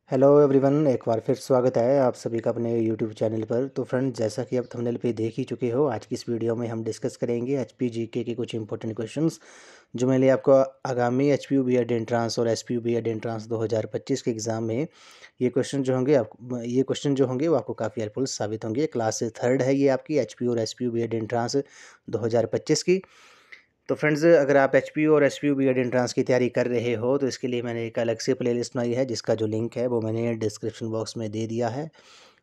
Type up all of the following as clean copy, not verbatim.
Hello everyone, एक बार फिर स्वागत है आप सभी का अपने यूट्यूब चैनल पर। तो फ्रेंड, जैसा कि आप थंबनेल पे देख ही चुके हो, आज की इस वीडियो में हम डिस्कस करेंगे एचपी जीके के कुछ इंपॉर्टेंट क्वेश्चंस जो मैंने आपको आगामी एचपीयू बीएड एंट्रांस और एसपीयू बीएड एंट्रांस 2025 के एग्ज़ाम में ये क्वेश्चन जो होंगे वो आपको काफ़ी हेल्पफुल साबित होंगे। क्लास थर्ड है ये आपकी एचपी और एसपीयू बीएड एंट्रांस 2025 की। तो फ्रेंड्स, अगर आप एचपीयू और एसपीयू बीएड एंट्रांस की तैयारी कर रहे हो तो इसके लिए मैंने एक अलग से प्लेलिस्ट बनाई है, जिसका जो लिंक है वो मैंने डिस्क्रिप्शन बॉक्स में दे दिया है।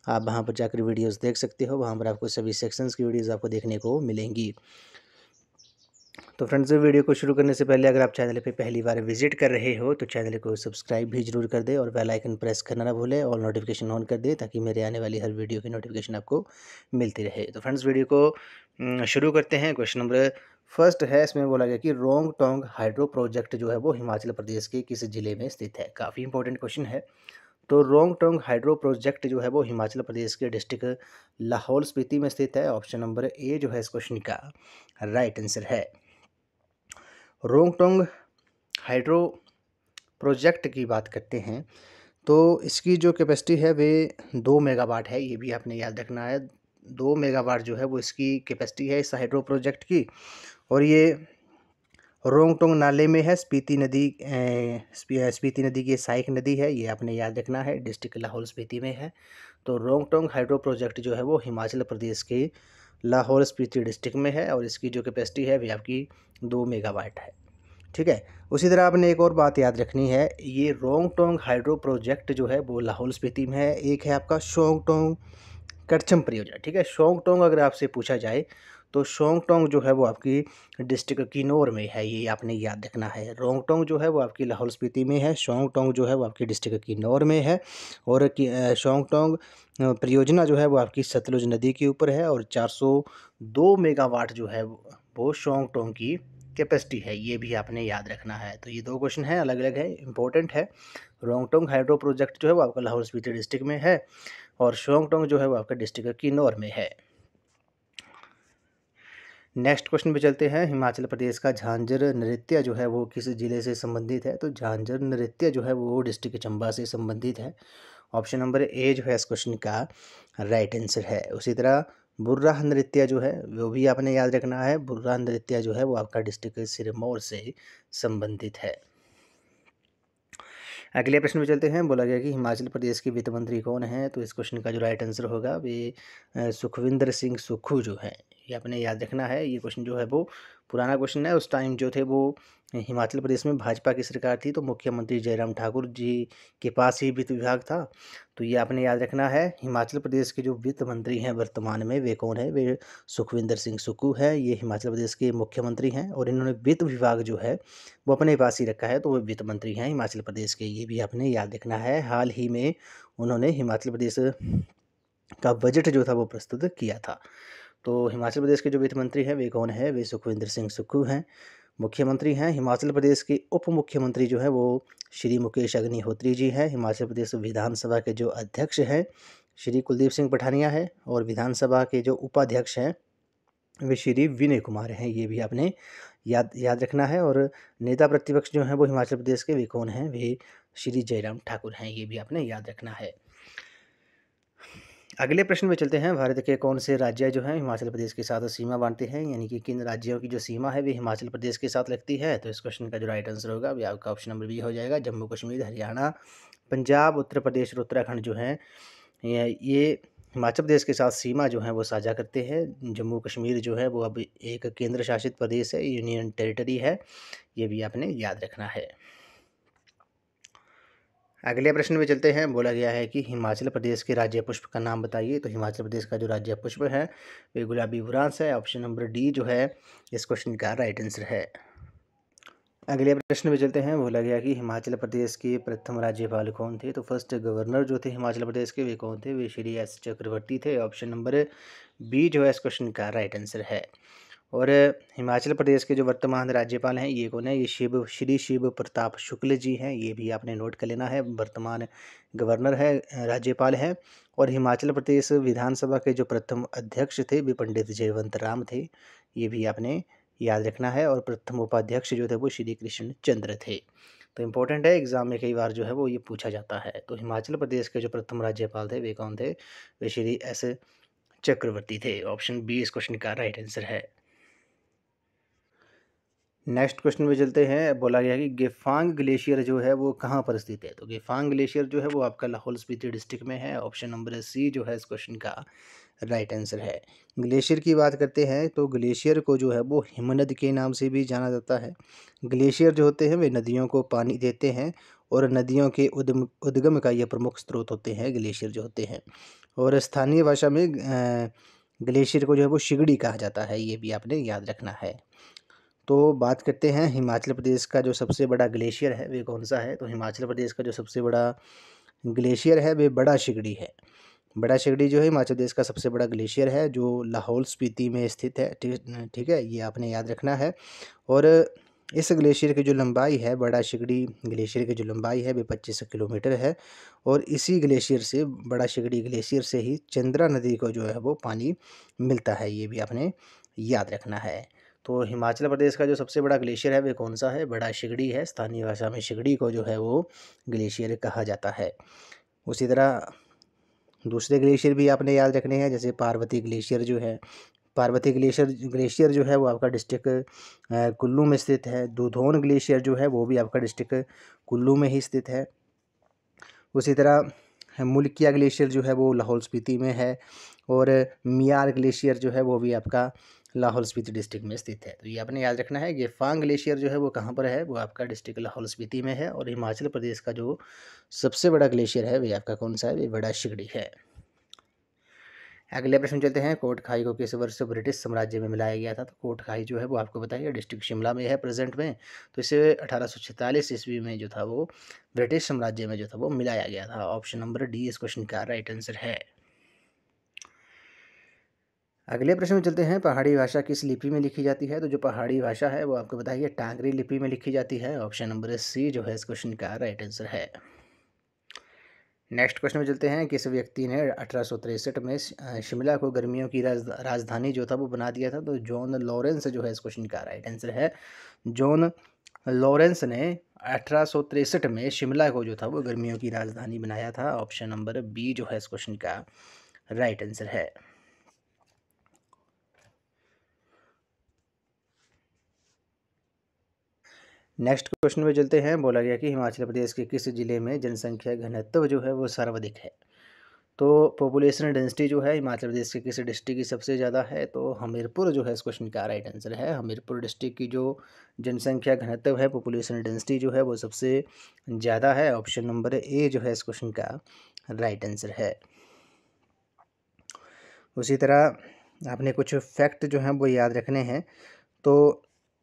आप वहां पर जाकर वीडियोस देख सकते हो, वहां पर आपको सभी सेक्शंस की वीडियोस आपको देखने को मिलेंगी। तो फ्रेंड्स, वीडियो को शुरू करने से पहले अगर आप चैनल पे पहली बार विजिट कर रहे हो तो चैनल को सब्सक्राइब भी जरूर कर दें और बेल आइकन प्रेस करना ना भूलें और नोटिफिकेशन ऑन कर दें, ताकि मेरे आने वाली हर वीडियो की नोटिफिकेशन आपको मिलती रहे। तो फ्रेंड्स, वीडियो को शुरू करते हैं। क्वेश्चन नंबर फर्स्ट है, इसमें बोला गया कि रोंग टोंग हाइड्रो प्रोजेक्ट जो है वो हिमाचल प्रदेश के किस जिले में स्थित है। काफ़ी इंपॉर्टेंट क्वेश्चन है। तो रोंग टोंग हाइड्रो प्रोजेक्ट जो है वो हिमाचल प्रदेश के डिस्ट्रिक्ट लाहौल स्पीति में स्थित है। ऑप्शन नंबर ए जो है इस क्वेश्चन का राइट आंसर है। रोंगटोंग हाइड्रो प्रोजेक्ट की बात करते हैं तो इसकी जो कैपेसिटी है वे 2 मेगावाट है। ये भी आपने याद रखना है, 2 मेगावाट जो है वो इसकी कैपेसिटी है इस हाइड्रो प्रोजेक्ट की। और ये रोंगटोंग नाले में है। स्पीति नदी की सहायक नदी है, ये आपने याद रखना है, डिस्ट्रिक्ट लाहौल स्पीति में है। तो रोंगटोंग हाइड्रो प्रोजेक्ट जो है वो हिमाचल प्रदेश के लाहौल स्पीति डिस्ट्रिक्ट में है और इसकी जो कैपेसिटी है वे आपकी 2 मेगावाट है। ठीक है। उसी तरह आपने एक और बात याद रखनी है, ये रोंगटोंग हाइड्रो प्रोजेक्ट जो है वो लाहौल स्पीति में है। एक है आपका शोंगटोंग करचम परियोजना। ठीक है, शोंगटोंग अगर आपसे पूछा जाए तो शोंगटोंग जो है वो आपकी डिस्ट्रिक्ट किन्नौर में है, ये आपने याद रखना है। रोंगटोंग जो है वो आपकी लाहौल स्पीति में है, शोंगटोंग जो है वो आपकी डिस्ट्रिक्ट किन्नौर में है। और शोंगटोंग परियोजना जो है वो आपकी सतलुज नदी के ऊपर है और 402 मेगावाट जो है वो शोंगटोंग की कैपेसिटी है, ये भी आपने याद रखना है। तो ये दो क्वेश्चन हैं, अलग अलग है, इंपॉर्टेंट है। रोंगटोंग हाइड्रो प्रोजेक्ट जो है वो आपका लाहौल स्पीति डिस्ट्रिक्ट में है और शोंगटोंग जो है वो आपका डिस्ट्रिक्ट किन्नौर में है। नेक्स्ट क्वेश्चन पे चलते हैं। हिमाचल प्रदेश का झांझर नृत्य जो है वो किस जिले से संबंधित है। तो झांझर नृत्य जो है वो डिस्ट्रिक्ट चंबा से संबंधित है। ऑप्शन नंबर ए जो है इस क्वेश्चन का राइट आंसर है। उसी तरह बुर्राह नृत्य जो है वो भी आपने याद रखना है। बुर्राह नृत्य जो है वो आपका डिस्ट्रिक्ट सिरमौर से संबंधित है। अगले प्रश्न में चलते हैं। बोला गया कि हिमाचल प्रदेश के वित्त मंत्री कौन है। तो इस क्वेश्चन का जो राइट आंसर होगा वे सुखविंदर सिंह सुक्खू जो है, ये आपने याद रखना है। ये क्वेश्चन जो है वो पुराना क्वेश्चन है। उस टाइम जो थे वो हिमाचल प्रदेश में भाजपा की सरकार थी, तो मुख्यमंत्री जयराम ठाकुर जी के पास ही वित्त विभाग था। तो ये आपने याद रखना है। हिमाचल प्रदेश के जो वित्त मंत्री हैं वर्तमान में वे कौन है, वे सुखविंदर सिंह सुक्खू है। ये हिमाचल प्रदेश के मुख्यमंत्री हैं और इन्होंने वित्त विभाग जो है वो अपने पास ही रखा है, तो वो वित्त मंत्री हैं हिमाचल प्रदेश के, ये भी आपने याद रखना है। हाल ही में उन्होंने हिमाचल प्रदेश का बजट जो था वो प्रस्तुत किया था। तो हिमाचल प्रदेश के जो वित्त मंत्री हैं वे कौन है, वे सुखविंदर सिंह सुक्खू हैं। मुख्यमंत्री हैं हिमाचल प्रदेश के उप मुख्यमंत्री जो है वो श्री मुकेश अग्निहोत्री जी हैं। हिमाचल प्रदेश विधानसभा के जो अध्यक्ष हैं श्री कुलदीप सिंह पठानिया है और विधानसभा के जो उपाध्यक्ष हैं वे श्री विनय कुमार हैं, ये भी आपने याद रखना है। और नेता प्रतिपक्ष जो हैं वो हिमाचल प्रदेश के वे कौन हैं, वे श्री जयराम ठाकुर हैं, ये भी आपने याद रखना है। अगले प्रश्न में चलते हैं। भारत के कौन से राज्य जो हैं हिमाचल प्रदेश के साथ सीमा बांटते हैं, यानी कि किन राज्यों की जो सीमा है वे हिमाचल प्रदेश के साथ लगती है। तो इस क्वेश्चन का जो राइट आंसर होगा वे आपका ऑप्शन नंबर बी हो जाएगा। जम्मू कश्मीर, हरियाणा, पंजाब, उत्तर प्रदेश और उत्तराखंड जो हैं ये हिमाचल प्रदेश के साथ सीमा जो है वो साझा करते हैं। जम्मू कश्मीर जो है वो अब एक केंद्र शासित प्रदेश है, यूनियन टेरिटरी है, ये भी आपने याद रखना है। अगले प्रश्न में चलते हैं। बोला गया है कि हिमाचल प्रदेश के राज्य पुष्प का नाम बताइए। तो हिमाचल प्रदेश का जो राज्य पुष्प है वे गुलाबी बुरांस है। ऑप्शन नंबर डी जो है इस क्वेश्चन का राइट आंसर है। अगले प्रश्न में चलते हैं। बोला गया कि हिमाचल प्रदेश के प्रथम राज्यपाल कौन थे। तो फर्स्ट गवर्नर जो थे हिमाचल प्रदेश के वे कौन थे, वे श्री एस चक्रवर्ती थे। ऑप्शन नंबर बी जो है इस क्वेश्चन का राइट आंसर है। और हिमाचल प्रदेश के जो वर्तमान राज्यपाल हैं ये कौन है, ये श्री शिव प्रताप शुक्ल जी हैं, ये भी आपने नोट कर लेना है। वर्तमान गवर्नर है, राज्यपाल हैं। और हिमाचल प्रदेश विधानसभा के जो प्रथम अध्यक्ष थे वे पंडित जयवंत राम थे, ये भी आपने याद रखना है। और प्रथम उपाध्यक्ष जो थे वो श्री कृष्ण चंद्र थे। तो इम्पोर्टेंट है, एग्ज़ाम में कई बार जो है वो ये पूछा जाता है। तो हिमाचल प्रदेश के जो प्रथम राज्यपाल थे वे कौन थे? वे श्री एस चक्रवर्ती थे। ऑप्शन बी इस क्वेश्चन का राइट आंसर है। नेक्स्ट क्वेश्चन में चलते हैं। बोला गया है कि गेफांग ग्लेशियर जो है वो कहाँ पर स्थित है? तो गेफांग ग्लेशियर जो है वो आपका लाहौल स्पीति डिस्ट्रिक्ट में है। ऑप्शन नंबर सी जो है इस क्वेश्चन का राइट आंसर है। ग्लेशियर की बात करते हैं तो ग्लेशियर को जो है वो हिमनद के नाम से भी जाना जाता है। ग्लेशियर जो होते हैं वे नदियों को पानी देते हैं और नदियों के उद्गम का ये प्रमुख स्रोत होते हैं ग्लेशियर जो होते हैं। और स्थानीय भाषा में ग्लेशियर को जो है वो शिगड़ी कहा जाता है, ये भी आपने याद रखना है। तो बात करते हैं हिमाचल प्रदेश का जो सबसे बड़ा ग्लेशियर है वे कौन सा है? तो हिमाचल प्रदेश का जो सबसे बड़ा ग्लेशियर है वे बड़ा शिगड़ी है। बड़ा शिगड़ी जो है हिमाचल प्रदेश का सबसे बड़ा ग्लेशियर है जो लाहौल स्पीति में स्थित है। ठीक है, ये आपने याद रखना है। और इस ग्लेशियर की जो लंबाई है, बड़ा शिगड़ी ग्लेशियर की जो लंबाई है वे 25 किलोमीटर है। और इसी ग्लेशियर से, बड़ा शिगड़ी ग्लेशियर से ही चंद्रा नदी को जो है वो पानी मिलता है, ये भी आपने याद रखना है। तो हिमाचल प्रदेश का जो सबसे बड़ा ग्लेशियर है वे कौन सा है? बड़ा शिगड़ी है। स्थानीय भाषा में शिगड़ी को जो है वो ग्लेशियर कहा जाता है। उसी तरह दूसरे ग्लेशियर भी आपने याद रखने हैं, जैसे पार्वती ग्लेशियर जो है। पार्वती ग्लेशियर ग्लेशियर जो है वो आपका डिस्ट्रिक्ट कुल्लू में स्थित है। दुधौन ग्लेशियर जो है वो भी आपका डिस्ट्रिक्ट कुल्लू में ही स्थित है। उसी तरह मुल्किया ग्लेशियर जो है वो लाहौल स्पीति में है। और मियार ग्लेशियर जो है वो भी आपका लाहौल स्पीति डिस्ट्रिक्ट में स्थित है। तो ये आपने याद रखना है। गेफांग ग्लेशियर जो है वो कहाँ पर है? वो आपका डिस्ट्रिक्ट लाहौल स्पीति में है। और हिमाचल प्रदेश का जो सबसे बड़ा ग्लेशियर है वे आपका कौन सा है? वे बड़ा शिगड़ी है। अगले प्रश्न चलते हैं। कोट खाई को किस वर्ष ब्रिटिश साम्राज्य में मिलाया गया था? तो कोट खाई जो है वो आपको बताइए डिस्ट्रिक्ट शिमला में है प्रेजेंट में। तो इसे 1846 ईस्वी में जो था वो ब्रिटिश साम्राज्य में जो था वो मिलाया गया था। ऑप्शन नंबर डी इस क्वेश्चन का राइट आंसर है। अगले प्रश्न में चलते हैं। पहाड़ी भाषा किस लिपि में लिखी जाती है? तो जो पहाड़ी भाषा है वो आपको बताइए टांगरी लिपि में लिखी जाती है। ऑप्शन नंबर सी जो है इस क्वेश्चन का राइट आंसर है। नेक्स्ट क्वेश्चन में चलते हैं। किस व्यक्ति ने 1863 में शिमला को गर्मियों की राजधानी जो था वो बना दिया था? तो जॉन लॉरेंस जो है इस क्वेश्चन का राइट आंसर है। जॉन लॉरेंस ने 1863 में शिमला को जो था वो गर्मियों की राजधानी बनाया था। ऑप्शन नंबर बी जो है इस क्वेश्चन का राइट आंसर है। नेक्स्ट क्वेश्चन में चलते हैं। बोला गया कि हिमाचल प्रदेश के किस जिले में जनसंख्या घनत्व जो है वो सर्वाधिक है? तो पॉपुलेशन डेंसिटी जो है हिमाचल प्रदेश के किस डिस्ट्रिक्ट की सबसे ज़्यादा है? तो हमीरपुर जो है इस क्वेश्चन का राइट आंसर है। हमीरपुर डिस्ट्रिक्ट की जो जनसंख्या घनत्व है, पॉपुलेशन डेंसिटी जो है वो सबसे ज़्यादा है। ऑप्शन नंबर ए जो है इस क्वेश्चन का राइट आंसर है। उसी तरह आपने कुछ फैक्ट जो हैं वो याद रखने हैं। तो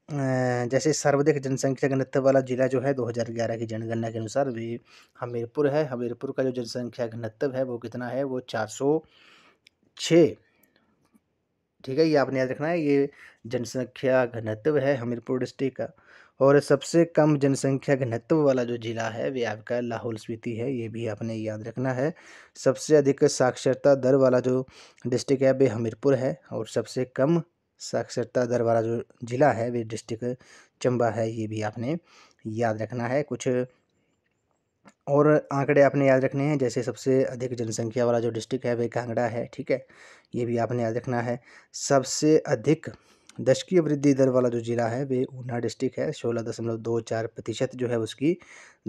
जैसे सर्वाधिक जनसंख्या घनत्व वाला जिला जो है 2011 की जनगणना के अनुसार वे हमीरपुर है। हमीरपुर का जो जनसंख्या घनत्व है वो कितना है? वो 406। ठीक है, ये आपने याद रखना है। ये जनसंख्या घनत्व है हमीरपुर डिस्ट्रिक्ट का। और सबसे कम जनसंख्या घनत्व वाला जो जिला है वे आपका लाहौल स्पीति है, ये भी आपने याद रखना है। सबसे अधिक साक्षरता दर वाला जो डिस्ट्रिक्ट है वे हमीरपुर है। और सबसे कम साक्षरता दर वाला जो जिला है वे डिस्ट्रिक्ट चंबा है, ये भी आपने याद रखना है। कुछ और आंकड़े आपने याद रखने हैं, जैसे सबसे अधिक जनसंख्या वाला जो डिस्ट्रिक्ट है वह कांगड़ा है। ठीक है, ये भी आपने याद रखना है। सबसे अधिक दशकीय वृद्धि दर वाला जो जिला है वे ऊना डिस्ट्रिक्ट है। 16.24% जो है उसकी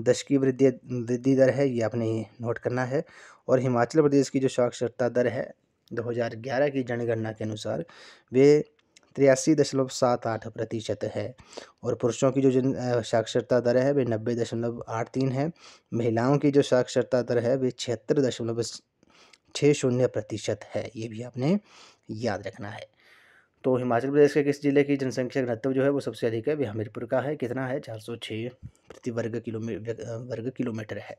दशकीय वृद्धि दर है, ये आपने नोट करना है। और हिमाचल प्रदेश की जो साक्षरता दर है 2011 की जनगणना के अनुसार वे 83.78% है। और पुरुषों की जो साक्षरता दर है वे 90.83 है। महिलाओं की जो साक्षरता दर है वे 76.60% है, ये भी आपने याद रखना है। तो हिमाचल प्रदेश के किस जिले की जनसंख्या घनत्व जो है वो सबसे अधिक है? वे हमीरपुर का है। कितना है? 406 प्रति वर्ग किलोमीटर है।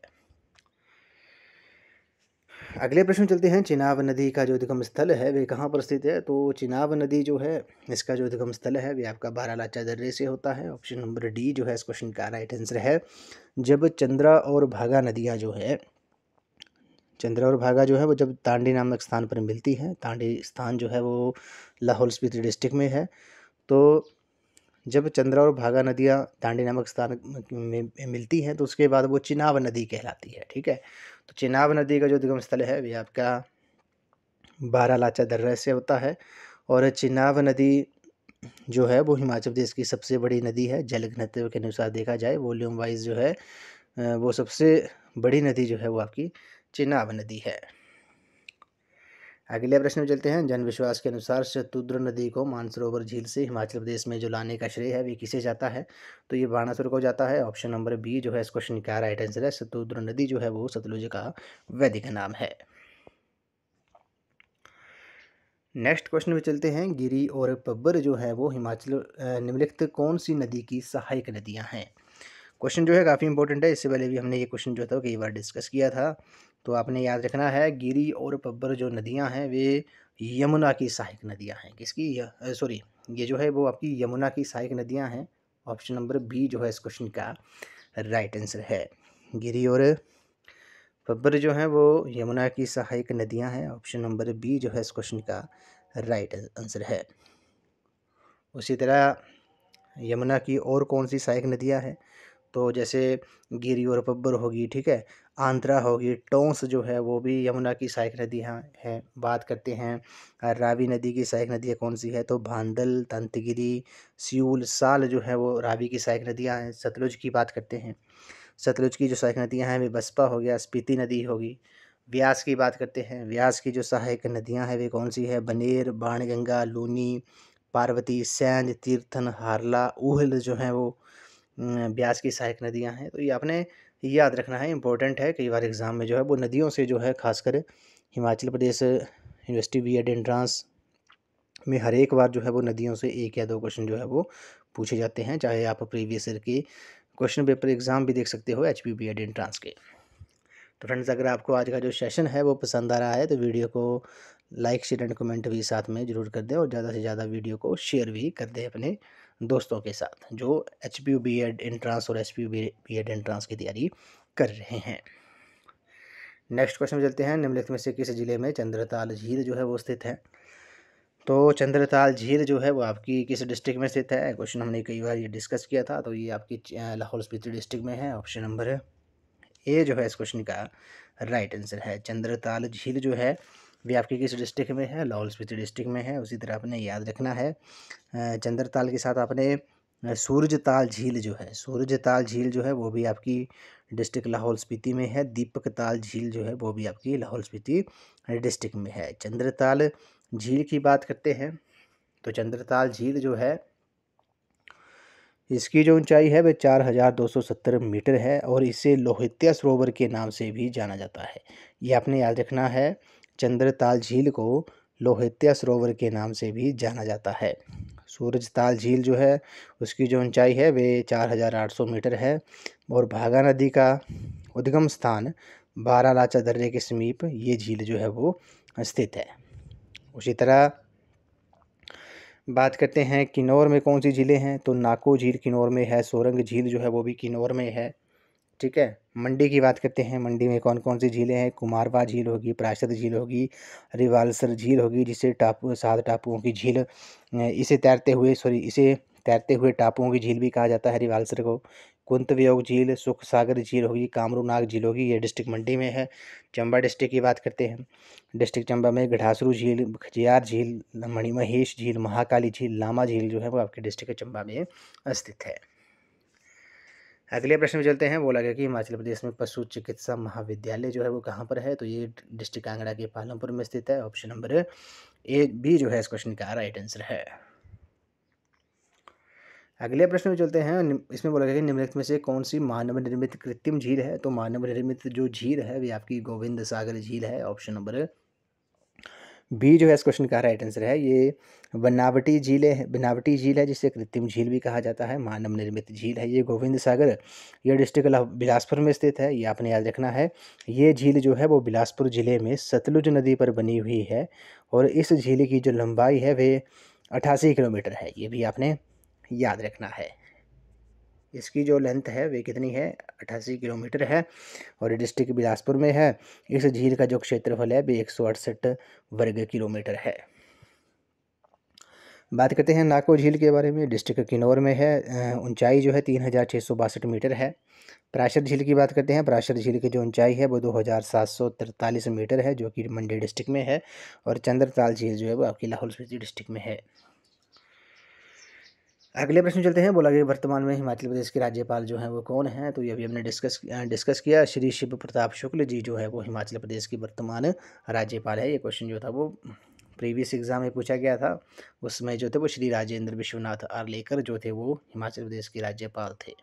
अगले प्रश्न चलते हैं। चिनाब नदी का जो उद्गम स्थल है वे कहाँ पर स्थित है? तो चिनाब नदी जो है इसका जो उद्गम स्थल है वे आपका बारालाचा दर्रे से होता है। ऑप्शन नंबर डी जो है इस क्वेश्चन का राइट आंसर है। जब चंद्रा और भागा नदियाँ जो है, चंद्रा और भागा जो है वो जब तांडी नामक स्थान पर मिलती है, तांडी स्थान जो है वो लाहौल स्पीति डिस्ट्रिक्ट में है। तो जब चंद्रा और भागा नदियाँ दांडी नामक स्थान में मिलती हैं तो उसके बाद वो चिनाब नदी कहलाती है। ठीक है, तो चिनाब नदी का जो उद्गम स्थल है वे आपका बारालाचा दर्रा से होता है। और चिनाब नदी जो है वो हिमाचल प्रदेश की सबसे बड़ी नदी है। जल घनत्व के अनुसार देखा जाए, वॉल्यूम वाइज जो है वो सबसे बड़ी नदी जो है वो आपकी चिनाब नदी है। अगले प्रश्न में चलते हैं। जनविश्वास के अनुसार शतुद्र नदी को मानसरोवर झील से हिमाचल प्रदेश में जो लाने का श्रेय है वे किसे जाता है? तो ये बाणासुर को जाता है। ऑप्शन नंबर बी जो है इस क्वेश्चन का राइट आंसर है। शतुद्र नदी जो है वो सतलुज का वैदिक नाम है। नेक्स्ट क्वेश्चन में चलते हैं। गिरी और पब्बर जो है वो हिमाचल निम्नलिखित कौन सी नदी की सहायक नदियां हैं? क्वेश्चन जो है काफ़ी इंपॉर्टेंट है। इससे पहले भी हमने ये क्वेश्चन जो था कई बार डिस्कस किया था। तो आपने याद रखना है, गिरी और पब्बर जो नदियां हैं वे यमुना की सहायक नदियां हैं। किसकी? सॉरी, ये जो है वो आपकी यमुना की सहायक नदियां हैं। ऑप्शन नंबर बी जो है इस क्वेश्चन का राइट आंसर है। गिरी और पब्बर जो हैं वो यमुना की सहायक नदियां हैं। ऑप्शन नंबर बी जो है इस क्वेश्चन का राइट आंसर है। उसी तरह यमुना की और कौन सी सहायक नदियां हैं? तो जैसे गिरी और पब्बर होगी, ठीक है, आंध्रा होगी, टोंस जो है वो भी यमुना की सहायक नदियां हैं। बात करते हैं रावी नदी की सहायक नदियां कौन सी है? तो भांदल, तंतगिरी, सियूल, साल जो है वो रावी की सहायक नदियां हैं। सतलुज की बात करते हैं, सतलुज की जो सहायक नदियां हैं वे बसपा हो गया, स्पीति नदी होगी। व्यास की बात करते हैं, व्यास की जो सहायक नदियां हैं वे कौन सी है? बनेर, बाणगंगा, लूनी, पार्वती, सैंज, तीर्थन, हारला, ऊहल जो है वो ब्यास की सहायक नदियां हैं। तो ये आपने याद रखना है, इंपॉर्टेंट है। कई बार एग्ज़ाम में जो है वो नदियों से जो है खासकर Himachal Pradesh university BEd entrance में हर एक बार जो है वो नदियों से एक या दो क्वेश्चन जो है वो पूछे जाते हैं। चाहे आप प्रीवियस ईयर के क्वेश्चन पेपर एग्ज़ाम भी देख सकते हो एचपी बीएड एंट्रांस के। तो फ्रेंड्स, अगर आपको आज का जो सेशन है वो पसंद आ रहा है तो वीडियो को लाइक, शेयर एंड कमेंट भी साथ में ज़रूर कर दें, और ज़्यादा से ज़्यादा वीडियो को शेयर भी कर दें अपने दोस्तों के साथ जो एचपीयू बीएड एंट्रांस और एचपीयू बीएड एंट्रांस की तैयारी कर रहे हैं। नेक्स्ट क्वेश्चन में चलते हैं। निम्नलिखित में से किस जिले में चंद्रताल झील जो है वो स्थित है? तो चंद्रताल झील जो है वो आपकी किस डिस्ट्रिक्ट में स्थित है? क्वेश्चन हमने कई बार ये डिस्कस किया था। तो ये आपकी लाहौल स्पीति डिस्ट्रिक्ट में है। ऑप्शन नंबर ए जो है इस क्वेश्चन का राइट आंसर है। चंद्रताल झील जो है वे आपकी किस डिस्ट्रिक्ट में है? लाहौल स्पीति डिस्ट्रिक्ट में है। उसी तरह आपने याद रखना है चंद्रताल के साथ आपने सूरजताल झील जो है, सूरजताल झील जो है वो भी आपकी डिस्ट्रिक्ट लाहौल स्पीति में है। दीपक ताल झील जो है वो भी आपकी लाहौल स्पीति डिस्ट्रिक्ट में है। चंद्रताल झील की बात करते हैं तो चंद्रताल झील जो है इसकी जो ऊंचाई है वह 4270 मीटर है, और इसे लोहित्या सरोवर के नाम से भी जाना जाता है। ये आपने याद रखना है, चंद्रताल झील को लोहित्या सरोवर के नाम से भी जाना जाता है। सूरजताल झील जो है उसकी जो ऊंचाई है वे 4800 मीटर है, और भागा नदी का उद्गम स्थान बारालाचा दर्रे के समीप ये झील जो है वो स्थित है। उसी तरह बात करते हैं किन्नौर में कौन सी झीलें हैं? तो नाको झील किन्नौर में है, सोरंग झील जो है वो भी किन्नौर में है। ठीक है, मंडी की बात करते हैं, मंडी में कौन कौन सी झीलें हैं? कुमारवा झील होगी, प्राशद झील होगी, रिवाल्सर झील होगी जिसे टापू 7 टापुओं की झील इसे तैरते हुए टापुओं की झील भी कहा जाता है रिवाल्सर को। कुंतवियोग झील, सुख सागर झील होगी, कामरूनाग झील होगी, ये डिस्ट्रिक्ट मंडी में है। चंबा डिस्ट्रिक्ट की बात करते हैं, डिस्ट्रिक्ट चंबा में गढ़ासरू झील, खजियार झील, मणिमहेश झील, महाकाली झील, लामा झील जो है वो आपके डिस्ट्रिक्ट चंबा में स्थित है। अगले प्रश्न में चलते हैं। बोला गया कि हिमाचल प्रदेश में पशु चिकित्सा महाविद्यालय जो है वो कहाँ पर है? तो ये डिस्ट्रिक्ट कांगड़ा के पालमपुर में स्थित है। ऑप्शन नंबर ए बी जो है इस क्वेश्चन का राइट आंसर है। अगले प्रश्न में चलते हैं। इसमें बोला गया कि निम्नलिखित में से कौन सी मानव निर्मित कृत्रिम झील है? तो मानव निर्मित जो झील है वे आपकी गोविंद सागर झील है। ऑप्शन नंबर बी जो है इस क्वेश्चन का राइट आंसर है। ये बनावटी झील है जिसे कृत्रिम झील भी कहा जाता है। मानव निर्मित झील है ये गोविंद सागर, ये डिस्ट्रिक्ट बिलासपुर में स्थित है। ये आपने याद रखना है। ये झील जो है वो बिलासपुर ज़िले में सतलुज नदी पर बनी हुई है, और इस झील की जो लंबाई है वे 88 किलोमीटर है। ये भी आपने याद रखना है। इसकी जो लेंथ है वे कितनी है? 88 किलोमीटर है, और डिस्ट्रिक्ट बिलासपुर में है। इस झील का जो क्षेत्रफल है वे 168 वर्ग किलोमीटर है। बात करते हैं नाको झील के बारे में, डिस्ट्रिक्ट किन्नौर में है। ऊंचाई जो है 3662 मीटर है। पराशर झील की बात करते हैं, पराशर झील की जो ऊंचाई है वो 2743 मीटर है, जो कि मंडी डिस्ट्रिक्ट में है। और चंद्रताल झील जो है वो आपकी लाहौल स्पीति डिस्ट्रिक्ट में है। अगले प्रश्न चलते हैं। बोला कि वर्तमान में हिमाचल प्रदेश के राज्यपाल जो हैं वो कौन हैं, तो ये अभी हमने डिस्कस किया। श्री शिव प्रताप शुक्ल जी जो है वो हिमाचल प्रदेश की वर्तमान राज्यपाल है। ये क्वेश्चन जो था वो प्रीवियस एग्जाम में पूछा गया था। उसमें जो थे वो श्री राजेंद्र विश्वनाथ आर्लेकर जो थे वो हिमाचल प्रदेश के राज्यपाल थे।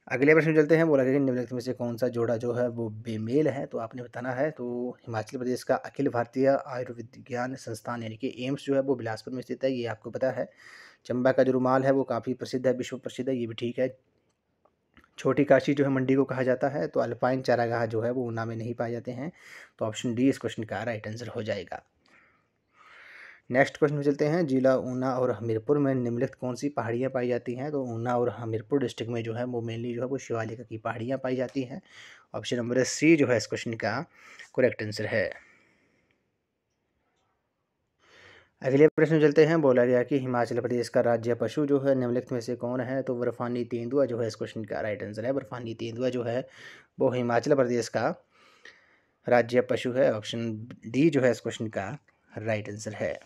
अगले प्रश्न चलते हैं। बोला गया कि निम्नलिखित में से कौन सा जोड़ा जो है वो बेमेल है, तो आपने बताना है। तो हिमाचल प्रदेश का अखिल भारतीय आयुर्विज्ञान संस्थान यानी कि एम्स जो है वो बिलासपुर में स्थित है, ये आपको पता है। चंबा का जो रुमाल है वो काफ़ी प्रसिद्ध है, विश्व प्रसिद्ध है, ये भी ठीक है। छोटी काशी जो है मंडी को कहा जाता है। तो अल्पाइन चारागाह जो है वो ऊना में नहीं पाए जाते हैं। तो ऑप्शन डी इस क्वेश्चन का राइट आंसर हो जाएगा। नेक्स्ट क्वेश्चन में चलते हैं। जिला ऊना और हमीरपुर में निम्नलिखित कौन सी पहाड़ियाँ पाई जाती हैं, तो ऊना और हमीरपुर डिस्ट्रिक्ट में जो है वो मेनली जो है वो शिवालिक की पहाड़ियाँ पाई जाती हैं। ऑप्शन नंबर सी जो है इस क्वेश्चन का करेक्ट आंसर है। अगले प्रश्न चलते हैं। बोला गया कि हिमाचल प्रदेश का राज्य पशु जो है निम्नलिखित में से कौन है, तो बर्फानी तेंदुआ जो है इस क्वेश्चन का राइट आंसर है। बर्फानी तेंदुआ जो है वो हिमाचल प्रदेश का राज्य पशु है। ऑप्शन डी जो है इस क्वेश्चन का राइट आंसर है।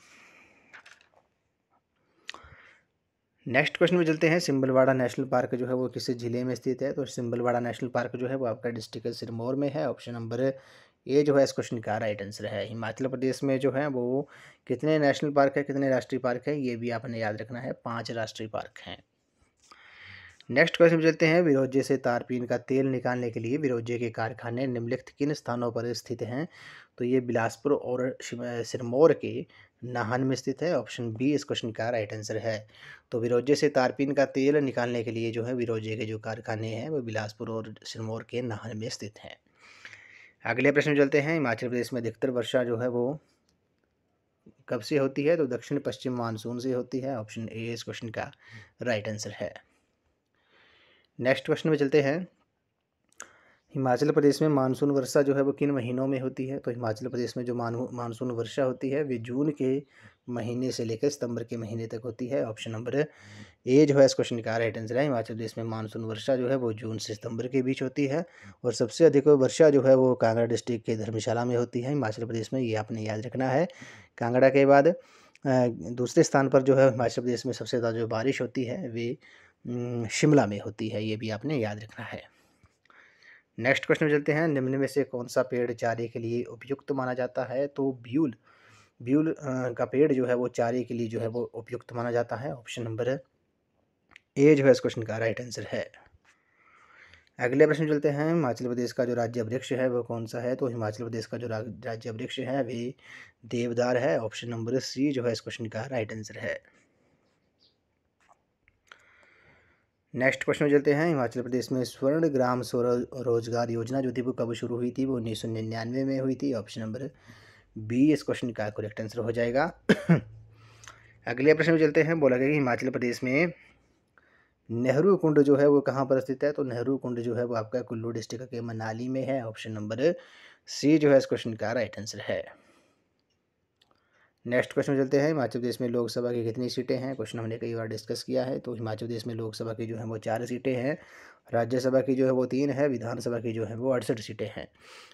नेक्स्ट क्वेश्चन में चलते हैं। सिंबलवाड़ा नेशनल पार्क जो है वो किस जिले में स्थित है, तो सिंबलवाड़ा नेशनल पार्क जो है वो आपका डिस्ट्रिक्ट सिरमौर में है। ऑप्शन नंबर ए जो है इस क्वेश्चन का राइट आंसर है। हिमाचल प्रदेश में जो है वो कितने नेशनल पार्क है, कितने राष्ट्रीय पार्क है, ये भी आपने याद रखना है। 5 राष्ट्रीय पार्क हैं। नेक्स्ट क्वेश्चन में चलते हैं। विरोजे से तारपीन का तेल निकालने के लिए विरोजे के कारखाने निम्नलिखित किन स्थानों पर स्थित हैं, तो ये बिलासपुर और सिरमौर के नाहन में स्थित है। ऑप्शन बी इस क्वेश्चन का राइट आंसर है। तो विरोजे से तारपीन का तेल निकालने के लिए जो है विरोजे के जो कारखाने हैं वो बिलासपुर और सिरमौर के नाहन में स्थित हैं। अगले प्रश्न में चलते हैं। हिमाचल प्रदेश में अधिकतर वर्षा जो है वो कब से होती है, तो दक्षिण पश्चिम मानसून से होती है। ऑप्शन ए इस क्वेश्चन का राइट आंसर है। नेक्स्ट क्वेश्चन में चलते हैं। हिमाचल प्रदेश में मानसून वर्षा जो है वो किन महीनों में होती है, तो हिमाचल प्रदेश में जो मानसून वर्षा होती है वे जून के महीने से लेकर सितंबर के महीने तक होती है। ऑप्शन नंबर ए जो है इस क्वेश्चन का राइट आंसर है। हिमाचल प्रदेश में मानसून वर्षा जो है वो जून से सितंबर के बीच होती है। और सबसे अधिक वर्षा जो है वो कांगड़ा डिस्ट्रिक्ट के धर्मशाला में होती है हिमाचल प्रदेश में, ये आपने याद रखना है। कांगड़ा के बाद दूसरे स्थान पर जो है हिमाचल प्रदेश में सबसे ज़्यादा जो बारिश होती है वे शिमला में होती है, ये भी आपने याद रखना है। नेक्स्ट क्वेश्चन में चलते हैं। निम्न में से कौन सा पेड़ चारे के लिए उपयुक्त माना जाता है, तो ब्यूल का पेड़ जो है वो चारे के लिए जो है वो उपयुक्त माना जाता है। ऑप्शन नंबर ए जो है इस क्वेश्चन का राइट आंसर है। अगले प्रश्न में चलते हैं। हिमाचल प्रदेश का जो राज्य वृक्ष है वो कौन सा है, तो हिमाचल प्रदेश का जो राज्य वृक्ष है वे देवदार है। ऑप्शन नंबर सी जो है इस क्वेश्चन का राइट आंसर है। नेक्स्ट क्वेश्चन में चलते हैं। हिमाचल प्रदेश में स्वर्ण ग्राम स्वरोजगार योजना जो थी वो कब शुरू हुई थी, वो 1999 में हुई थी। ऑप्शन नंबर बी इस क्वेश्चन का करेक्ट आंसर हो जाएगा। अगले प्रश्न में चलते हैं। बोला गया कि हिमाचल प्रदेश में नेहरू कुंड जो है वो कहाँ पर स्थित है, तो नेहरू कुंड जो है वो आपका कुल्लू डिस्ट्रिक्ट के मनाली में है। ऑप्शन नंबर सी जो है इस क्वेश्चन का राइट आंसर है। नेक्स्ट क्वेश्चन चलते हैं। हिमाचल प्रदेश में लोकसभा की कितनी सीटें हैं, क्वेश्चन हमने कई बार डिस्कस किया है। तो हिमाचल प्रदेश में लोकसभा की जो है वो 4 सीटें हैं, राज्यसभा की जो है वो 3 है, विधानसभा की जो है वो 68 सीटें हैं।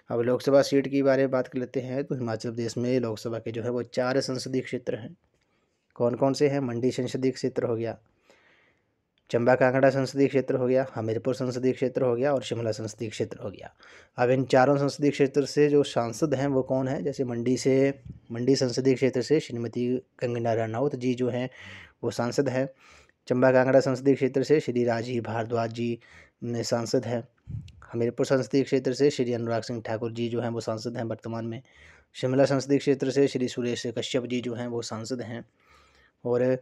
अब लोकसभा सीट के बारे में बात कर लेते हैं। तो हिमाचल प्रदेश में लोकसभा के जो है वो 4 संसदीय क्षेत्र हैं। कौन कौन से हैं, मंडी संसदीय क्षेत्र हो गया, चंबा कांगड़ा संसदीय क्षेत्र हो गया, हमीरपुर संसदीय क्षेत्र हो गया और शिमला संसदीय क्षेत्र हो गया। अब इन चारों संसदीय क्षेत्र से जो सांसद हैं वो कौन है, जैसे मंडी संसदीय क्षेत्र से श्रीमती कंगना रनौत जी जो हैं वो सांसद हैं। चंबा कांगड़ा संसदीय क्षेत्र से श्री राजीव भारद्वाज जी सांसद हैं। हमीरपुर संसदीय क्षेत्र से श्री अनुराग सिंह ठाकुर जी जो हैं वो सांसद हैं वर्तमान में। शिमला संसदीय क्षेत्र से श्री सुरेश कश्यप जी जो हैं वो सांसद हैं। और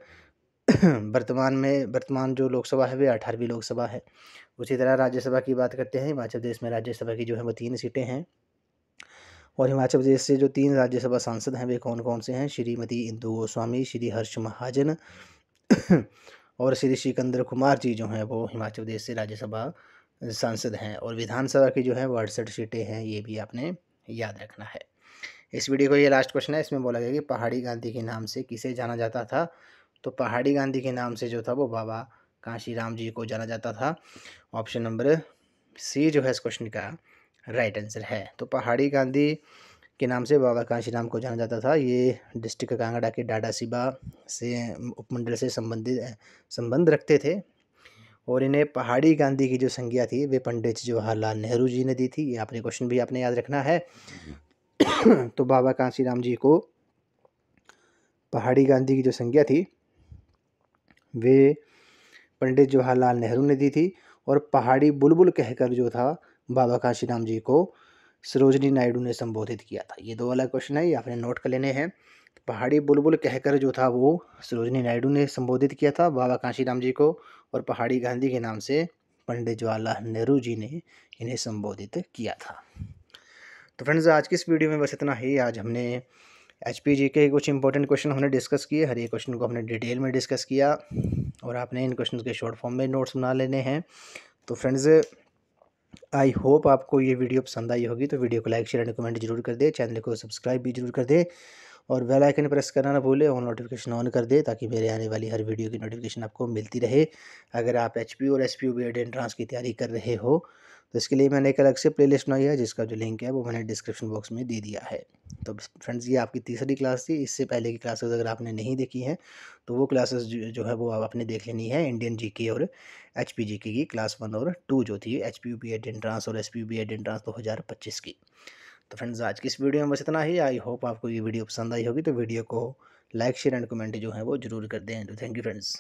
वर्तमान जो लोकसभा है वे 18वीं लोकसभा है। उसी तरह राज्यसभा की बात करते हैं। हिमाचल प्रदेश में राज्यसभा की जो है वो 3 सीटें हैं। और हिमाचल प्रदेश से जो 3 राज्यसभा सांसद हैं वे कौन कौन से हैं, श्रीमती इंदु गोस्वामी, श्री हर्ष महाजन और श्री सिकंदर कुमार जी जो हैं वो हिमाचल प्रदेश से राज्यसभा सांसद हैं। और विधानसभा की जो है वो 68 सीटें हैं, ये भी आपने याद रखना है। इस वीडियो को ये लास्ट क्वेश्चन है, इसमें बोला गया कि पहाड़ी गांधी के नाम से किसे जाना जाता था। तो पहाड़ी गांधी के नाम से जो था वो बाबा कांशीराम जी को जाना जाता था। ऑप्शन नंबर सी जो है इस क्वेश्चन का राइट आंसर है। तो पहाड़ी गांधी के नाम से बाबा कांशीराम को जाना जाता था। ये डिस्ट्रिक्ट कांगड़ा के डाडासीबा से उपमंडल से संबंध रखते थे और इन्हें पहाड़ी गांधी की जो संज्ञा थी वे पंडित जवाहरलाल नेहरू जी ने दी थी। ये आपने क्वेश्चन भी आपने याद रखना है। तो बाबा कांशीराम जी को पहाड़ी गांधी की जो संज्ञा थी वे पंडित जवाहरलाल नेहरू ने दी थी और पहाड़ी बुलबुल कहकर जो था बाबा कांशीराम जी को सरोजनी नायडू ने संबोधित किया था। ये दो अलग क्वेश्चन है, ये आपने नोट कर लेने हैं। पहाड़ी बुलबुल कहकर जो था वो सरोजनी नायडू ने संबोधित किया था बाबा कांशीराम जी को, और पहाड़ी गांधी के नाम से पंडित जवाहरलाल नेहरू जी ने इन्हें संबोधित किया था। तो फ्रेंड्स आज की इस वीडियो में बस इतना ही। आज हमने HPG के कुछ इंपॉर्टेंट क्वेश्चन हमने डिस्कस किए, हर एक क्वेश्चन को हमने डिटेल में डिस्कस किया और आपने इन क्वेश्चन के शॉर्ट फॉर्म में नोट्स बना लेने हैं। तो फ्रेंड्स आई होप आपको ये वीडियो पसंद आई होगी। तो वीडियो को लाइक शेयर एंड कमेंट जरूर कर दे, चैनल को सब्सक्राइब भी जरूर कर दे और बेल आइकन प्रेस करना ना भूले, ऑन नोटिफिकेशन ऑन कर दे ताकि मेरे आने वाली हर वीडियो की नोटिफिकेशन आपको मिलती रहे। अगर आप HP और SPU BEd एंट्रांस की तैयारी कर रहे हो तो इसके लिए मैंने एक अलग से प्लेलिस्ट बनाई है जिसका जो लिंक है वो मैंने डिस्क्रिप्शन बॉक्स में दे दिया है। तो फ्रेंड्स ये आपकी तीसरी क्लास थी। इससे पहले की क्लासेस अगर आपने नहीं देखी हैं तो वो क्लासेस जो है वो आपने देख लेनी है। इंडियन GK और HPGK की क्लास 1 और 2 जो थी HPU BEd एंट्रांस और SPU BEd एंट्रांस 2025 की। तो फ्रेंड्स आज की इस वीडियो में बस इतना ही। आई होप आपको ये वीडियो पसंद आई होगी। तो वीडियो को लाइक शेयर एंड कमेंट जो है वो जरूर कर दें। तो थैंक यू फ्रेंड्स।